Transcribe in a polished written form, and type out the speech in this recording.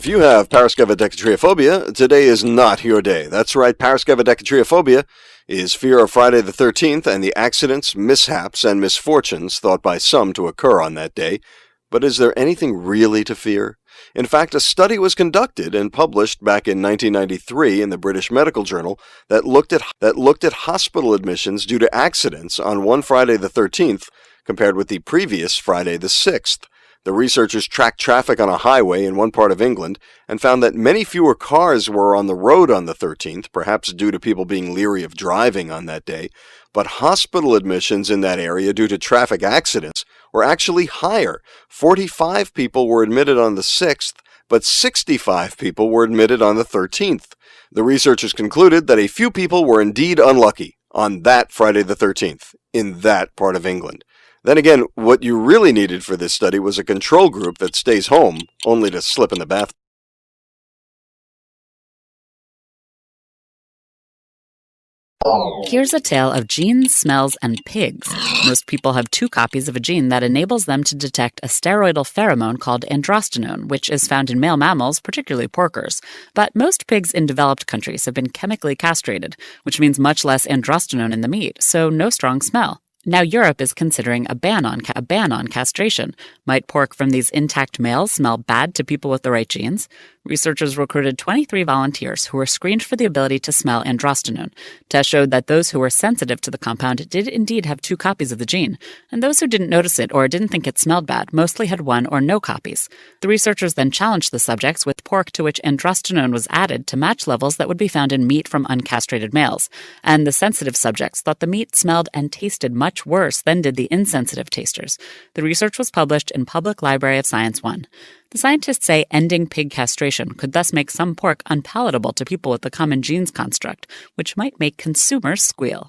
If you have paraskevidecatria today is not your day. That's right, paraskevidecatria is fear of Friday the 13th and the accidents, mishaps, and misfortunes thought by some to occur on that day. But is there anything really to fear? In fact, a study was conducted and published back in 1993 in the British Medical Journal that looked at hospital admissions due to accidents on one Friday the 13th compared with the previous Friday the 6th. The researchers tracked traffic on a highway in one part of England and found that many fewer cars were on the road on the 13th, perhaps due to people being leery of driving on that day, but hospital admissions in that area due to traffic accidents were actually higher. 45 people were admitted on the 6th, but 65 people were admitted on the 13th. The researchers concluded that a few people were indeed unlucky on that Friday the 13th in that part of England. Then again, what you really needed for this study was a control group that stays home, only to slip in the bathroom. Here's a tale of genes, smells, and pigs. Most people have 2 copies of a gene that enables them to detect a steroidal pheromone called androstenone, which is found in male mammals, particularly porkers. But most pigs in developed countries have been chemically castrated, which means much less androstenone in the meat, so no strong smell. Now Europe is considering a ban on castration. Might pork from these intact males smell bad to people with the right genes? Researchers recruited 23 volunteers who were screened for the ability to smell androstenone. Tests showed that those who were sensitive to the compound did indeed have 2 copies of the gene, and those who didn't notice it or didn't think it smelled bad mostly had 1 or no copies. The researchers then challenged the subjects with pork to which androstenone was added to match levels that would be found in meat from uncastrated males, and the sensitive subjects thought the meat smelled and tasted much worse than did the insensitive tasters. The research was published in Public Library of Science 1. The scientists say ending pig castration could thus make some pork unpalatable to people with the common genes construct, which might make consumers squeal.